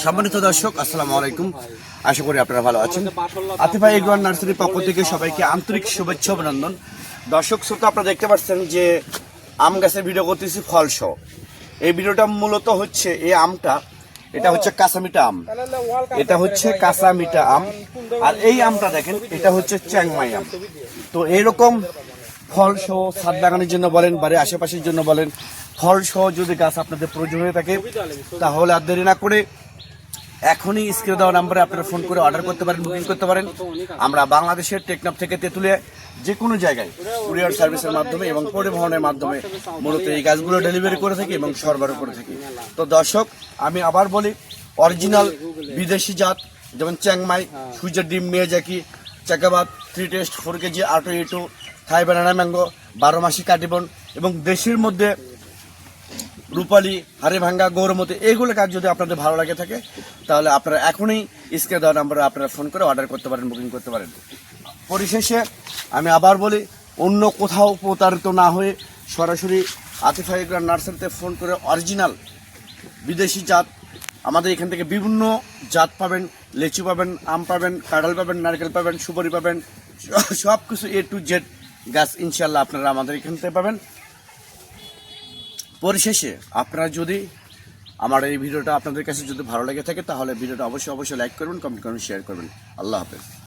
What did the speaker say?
সম্মানিত দর্শক, আসসালামু আলাইকুম। আশা করি আপনারা ভালো আছেন। আতিফা এগ্রো নার্সারির পক্ষ থেকে সবাইকে আন্তরিক শুভেচ্ছা অভিনন্দন। দর্শক শ্রোতা, আপনারা দেখতে পাচ্ছেন যে আম গাছের ভিডিও করতেছি ফল সহ। এই ভিডিওটা মূলত হচ্ছে এই আমটা, এটা হচ্ছে কাঁচামিঠা আম, এটা হচ্ছে কাঁচামিঠা আম। আর এই আমটা দেখেন, এটা হচ্ছে চ্যাংমাই আম। তো এইরকম ফল সহ ছাদ বাগানের জন্য বলেন, বাড়ির আশেপাশের জন্য বলেন, ফল সহ যদি গাছ আপনাদের প্রয়োজন হয়ে থাকে, তাহলে আর দেরি না করে এখনই স্ক্রিনে দেওয়া নাম্বারে আপনারা ফোন করে অর্ডার করতে পারেন, বুকিং করতে পারেন। আমরা বাংলাদেশের টেকনাফ থেকে তেঁতুলিয়া যে কোনো জায়গায় কুরিয়ার সার্ভিসের মাধ্যমে এবং পরিবহনের মাধ্যমে মূলত এই গাছগুলো ডেলিভারি করে থাকি এবং সরবরাহ করে থাকি। তো দর্শক, আমি আবার বলি, অরিজিনাল বিদেশি জাত যেমন চ্যাংমাই, সূর্যের ডিম, মিয়াজাকি, চাকাবাদ, 3 টেস্ট, 4 কেজি, আটো ইটু, থাই বানানা ম্যাঙ্গো, 12 মাসি কাটিবন এবং দেশের মধ্যে রূপালী, হাড়ে ভাঙ্গা, গৌরমতি, এইগুলো কাজ যদি আপনাদের ভালো লাগে থাকে, তাহলে আপনারা এখনই স্ক্রিনে দেওয়া নাম্বারে আপনারা ফোন করে অর্ডার করতে পারেন, বুকিং করতে পারেন। পরিশেষে আমি আবার বলি, অন্য কোথাও প্রতারিত না হয়ে সরাসরি আতিফা এগ্রো নার্সারিতে ফোন করে অরিজিনাল বিদেশি জাত, আমাদের এখান থেকে বিভিন্ন জাত পাবেন, লিচু পাবেন, আম পাবেন, কাঁঠাল পাবেন, নারকেল পাবেন, সুপারি পাবেন, সব কিছু A to Z গাছ ইনশাল্লাহ আপনারা আমাদের এখান থেকে পাবেন। পরিশেষে আপনারা যদি আমার এই ভিডিওটা আপনাদের কাছে যদি ভালো লেগে থাকে, তাহলে ভিডিওটা অবশ্যই লাইক করবেন, কমেন্ট করবেন, শেয়ার করবেন। আল্লাহ হাফেজ।